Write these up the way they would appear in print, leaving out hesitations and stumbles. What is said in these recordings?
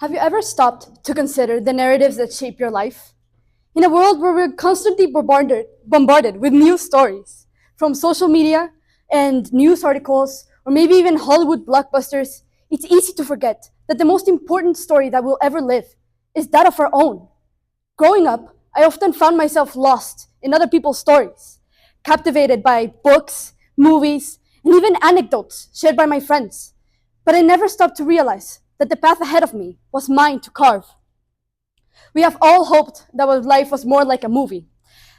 Have you ever stopped to consider the narratives that shape your life? In a world where we're constantly bombarded with news stories, from social media and news articles, or maybe even Hollywood blockbusters, it's easy to forget that the most important story that we'll ever live is that of our own. Growing up, I often found myself lost in other people's stories, captivated by books, movies, and even anecdotes shared by my friends. But I never stopped to realize that the path ahead of me was mine to carve. We have all hoped that our life was more like a movie,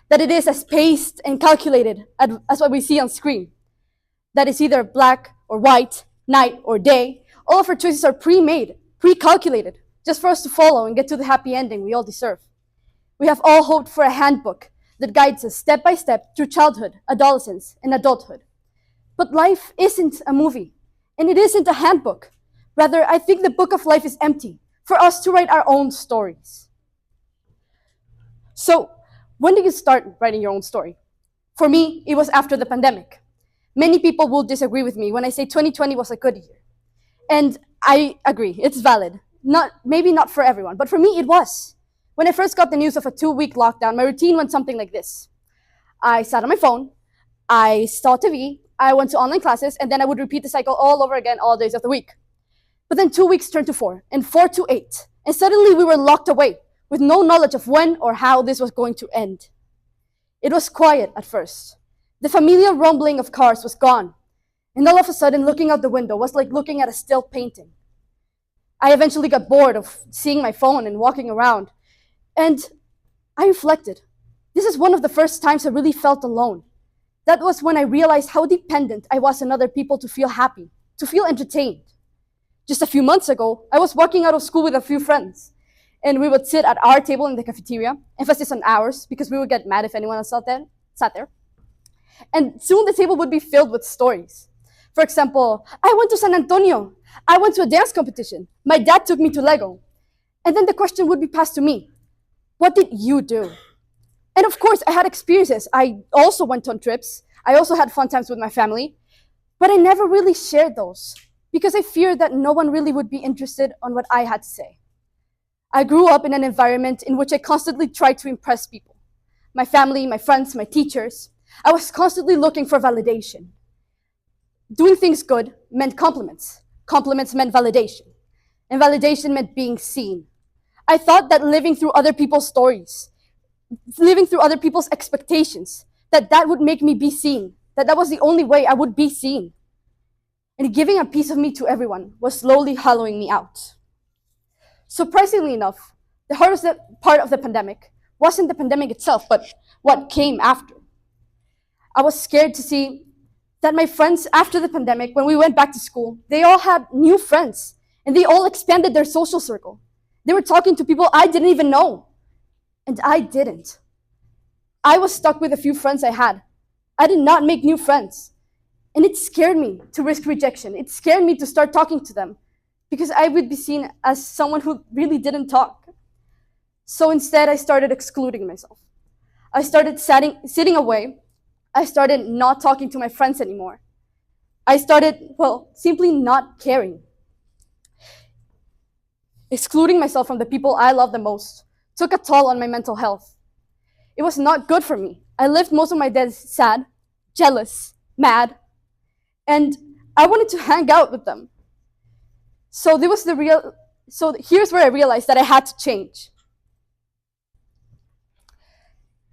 that it is as paced and calculated as what we see on screen, that it's either black or white, night or day. All of our choices are pre-made, pre-calculated, just for us to follow and get to the happy ending we all deserve. We have all hoped for a handbook that guides us step by step through childhood, adolescence, and adulthood. But life isn't a movie, and it isn't a handbook. Rather, I think the book of life is empty for us to write our own stories. So, when did you start writing your own story? For me, it was after the pandemic. Many people will disagree with me when I say 2020 was a good year. And I agree, it's valid. Maybe not for everyone, but for me it was. When I first got the news of a 2-week lockdown, my routine went something like this. I sat on my phone, I saw TV, I went to online classes, and then I would repeat the cycle all over again all days of the week. But then 2 weeks turned to 4, and 4 to 8, and suddenly we were locked away with no knowledge of when or how this was going to end. It was quiet at first. The familiar rumbling of cars was gone, and all of a sudden looking out the window was like looking at a still painting. I eventually got bored of seeing my phone and walking around, and I reflected. This is one of the first times I really felt alone. That was when I realized how dependent I was on other people to feel happy, to feel entertained. Just a few months ago, I was walking out of school with a few friends, and we would sit at our table in the cafeteria, emphasis on ours, because we would get mad if anyone else sat there. And soon the table would be filled with stories. For example, I went to San Antonio. I went to a dance competition. My dad took me to Lego. And then the question would be passed to me. What did you do? And of course, I had experiences. I also went on trips. I also had fun times with my family. But I never really shared those because I feared that no one really would be interested on what I had to say. I grew up in an environment in which I constantly tried to impress people. My family, my friends, my teachers. I was constantly looking for validation. Doing things good meant compliments. Compliments meant validation. And validation meant being seen. I thought that living through other people's stories, living through other people's expectations, that would make me be seen, that was the only way I would be seen. And giving a piece of me to everyone was slowly hollowing me out. Surprisingly enough, the hardest part of the pandemic wasn't the pandemic itself, but what came after. I was scared to see that my friends after the pandemic, when we went back to school, they all had new friends and they all expanded their social circle. They were talking to people I didn't even know, and I didn't. I was stuck with a few friends I had. I did not make new friends. And it scared me to risk rejection. It scared me to start talking to them because I would be seen as someone who really didn't talk. So instead, I started excluding myself. I started sitting away. I started not talking to my friends anymore. I started, simply not caring. Excluding myself from the people I love the most took a toll on my mental health. It was not good for me. I lived most of my days sad, jealous, mad, and I wanted to hang out with them. So here's where I realized that I had to change.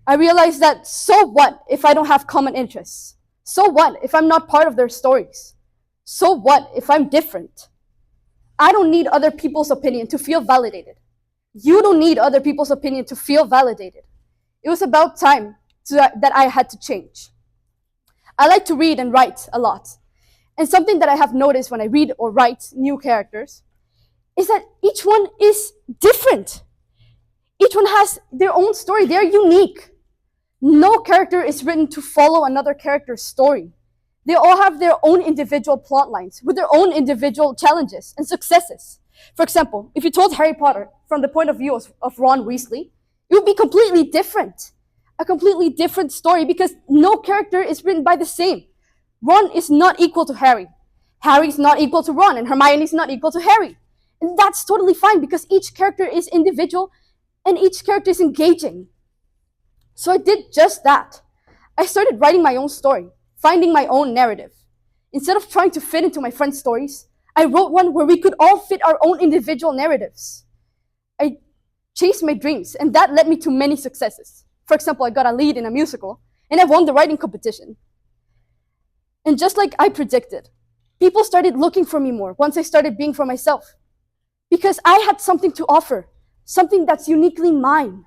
I realized that so what if I don't have common interests? So what if I'm not part of their stories? So what if I'm different? I don't need other people's opinion to feel validated. You don't need other people's opinion to feel validated. It was about time that I had to change. I like to read and write a lot. And something that I have noticed when I read or write new characters is that each one is different. Each one has their own story. They're unique. No character is written to follow another character's story. They all have their own individual plot lines with their own individual challenges and successes. For example, if you told Harry Potter from the point of view of Ron Weasley, it would be completely different. A completely different story because no character is written by the same. Ron is not equal to Harry. Harry is not equal to Ron, and Hermione is not equal to Harry. And that's totally fine because each character is individual and each character is engaging. So I did just that. I started writing my own story, finding my own narrative. Instead of trying to fit into my friends' stories, I wrote one where we could all fit our own individual narratives. I chased my dreams, and that led me to many successes. For example, I got a lead in a musical, and I won the writing competition. And just like I predicted, people started looking for me more once I started being for myself. Because I had something to offer, something that's uniquely mine.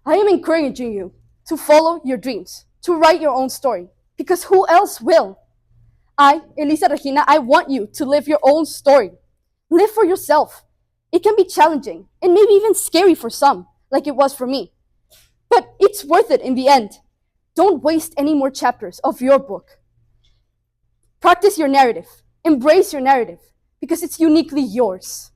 I am encouraging you to follow your dreams, to write your own story, because who else will? I, Elisa Regina, I want you to live your own story. Live for yourself. It can be challenging and maybe even scary for some, like it was for me. But it's worth it in the end. Don't waste any more chapters of your book. Practice your narrative. Embrace your narrative because it's uniquely yours.